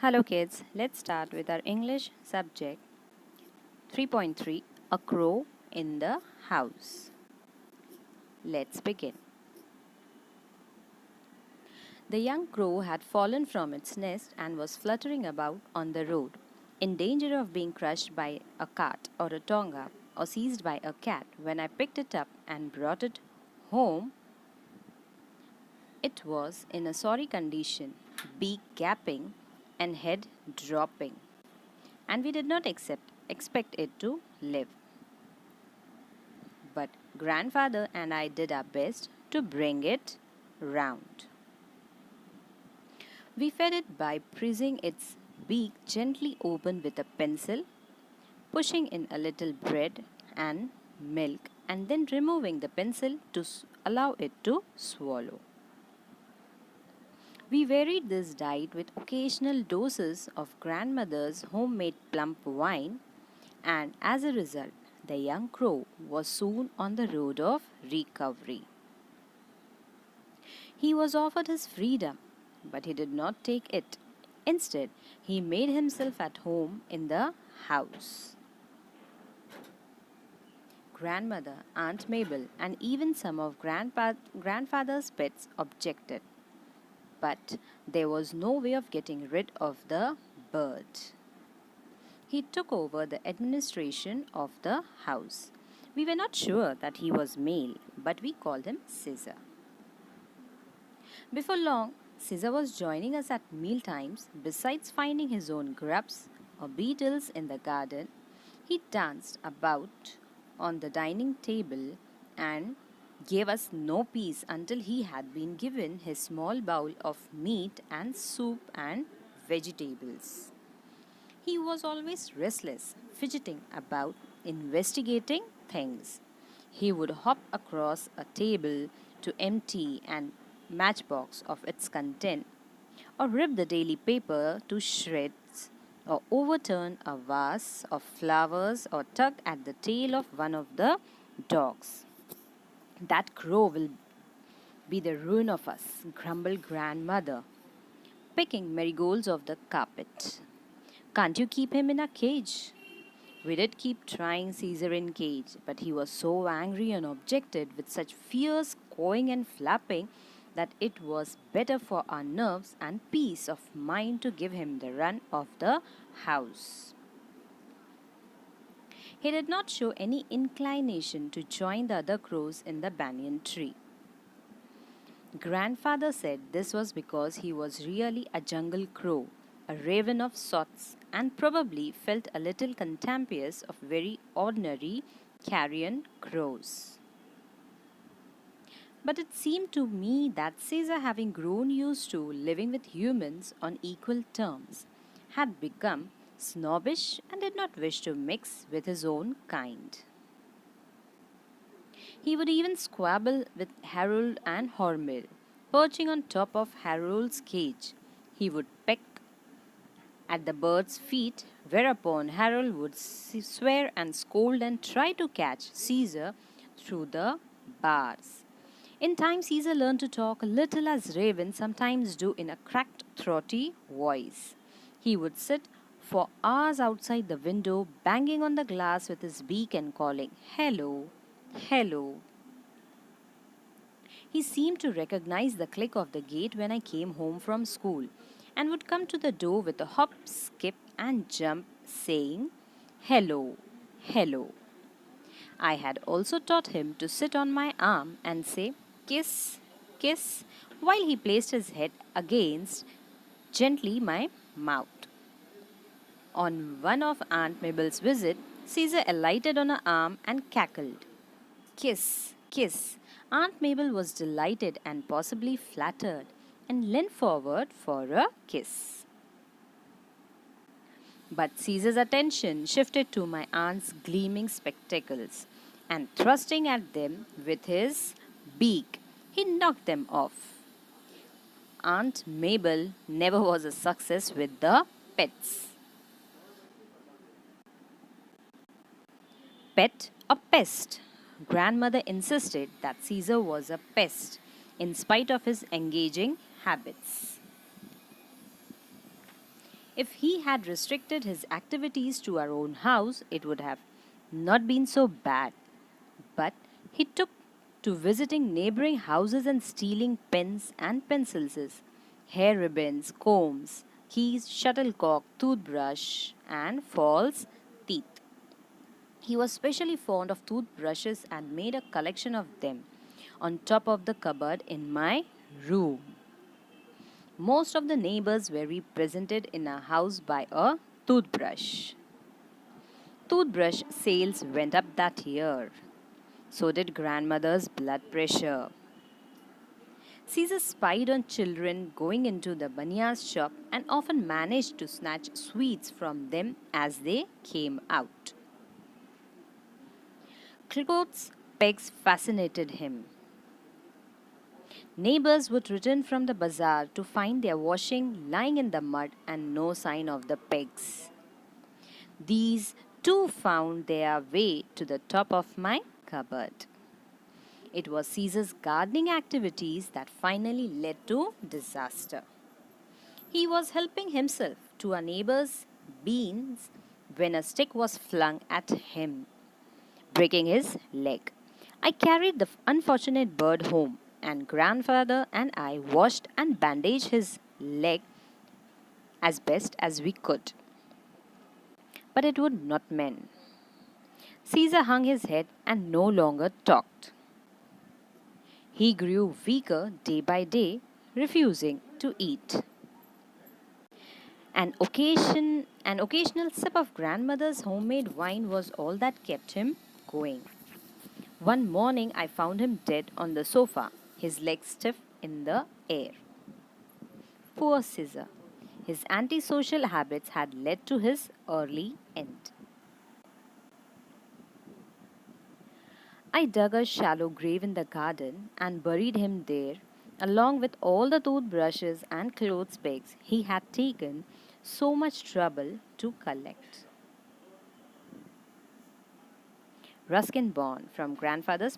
Hello kids, let's start with our English subject 3.3 A Crow in the House. Let's begin. The young crow had fallen from its nest and was fluttering about on the road, in danger of being crushed by a cart or a tonga or seized by a cat. When I picked it up and brought it home, it was in a sorry condition, beak gaping and head dropping, and we did not expect it to live. But grandfather and I did our best to bring it round. We fed it by prising its beak gently open with a pencil, pushing in a little bread and milk, and then removing the pencil to allow it to swallow. We varied this diet with occasional doses of grandmother's homemade plump wine, and as a result, the young crow was soon on the road of recovery. He was offered his freedom, but he did not take it. Instead, he made himself at home in the house. Grandmother, Aunt Mabel, and even some of grandfather's pets objected, but there was no way of getting rid of the bird. He took over the administration of the house. We were not sure that he was male, but we called him Caesar. Before long, Caesar was joining us at meal times. Besides finding his own grubs or beetles in the garden, he danced about on the dining table and gave us no peace until he had been given his small bowl of meat and soup and vegetables. He was always restless, fidgeting about, investigating things. He would hop across a table to empty an matchbox of its content, or rip the daily paper to shreds, or overturn a vase of flowers, or tug at the tail of one of the dogs. That crow will be the ruin of us, grumbled grandmother, picking marigolds off the carpet. Can't you keep him in a cage? We did keep trying Caesar in cage, but he was so angry and objected with such fierce cawing and flapping that it was better for our nerves and peace of mind to give him the run of the house. He did not show any inclination to join the other crows in the banyan tree. Grandfather said this was because he was really a jungle crow, a raven of sorts, and probably felt a little contemptuous of very ordinary carrion crows. But it seemed to me that Caesar, having grown used to living with humans on equal terms, had become snobbish and did not wish to mix with his own kind. He would even squabble with Harold and Hormel. Perching on top of Harold's cage, he would peck at the bird's feet, whereupon Harold would swear and scold and try to catch Caesar through the bars. In time, Caesar learned to talk a little as ravens sometimes do in a cracked, throaty voice. He would sit for hours outside the window, banging on the glass with his beak and calling, "Hello, hello." He seemed to recognize the click of the gate when I came home from school, and would come to the door with a hop, skip, and jump, saying, "Hello, hello." I had also taught him to sit on my arm and say, "Kiss, kiss," while he placed his head against gently my mouth. On one of Aunt Mabel's visits, Caesar alighted on her arm and cackled, "Kiss, kiss." Aunt Mabel was delighted and possibly flattered, and leaned forward for a kiss. But Caesar's attention shifted to my aunt's gleaming spectacles, and thrusting at them with his beak, he knocked them off. Aunt Mabel never was a success with the pets. Pet or pest? Grandmother insisted that Caesar was a pest, in spite of his engaging habits. If he had restricted his activities to our own house, it would have not been so bad. But he took to visiting neighboring houses and stealing pens and pencils, hair ribbons, combs, keys, shuttlecock, toothbrush, and false teeth. He was specially fond of toothbrushes and made a collection of them on top of the cupboard in my room. Most of the neighbors were represented in our house by a toothbrush. Toothbrush sales went up that year. So did grandmother's blood pressure. Caesar spied on children going into the Banya's shop and often managed to snatch sweets from them as they came out. Clothes pegs fascinated him. Neighbors would return from the bazaar to find their washing lying in the mud and no sign of the pegs. These too found their way to the top of my cupboard. It was Caesar's gardening activities that finally led to disaster. He was helping himself to a neighbor's beans when a stick was flung at him, breaking his leg. I carried the unfortunate bird home, and grandfather and I washed and bandaged his leg as best as we could. But it would not mend. Caesar hung his head and no longer talked. He grew weaker day by day, refusing to eat. An occasional sip of grandmother's homemade wine was all that kept him going. One morning I found him dead on the sofa, his legs stiff in the air. Poor Caesar. His antisocial habits had led to his early end. I dug a shallow grave in the garden and buried him there, along with all the toothbrushes and clothes pegs he had taken so much trouble to collect. Ruskin Bond from Grandfather's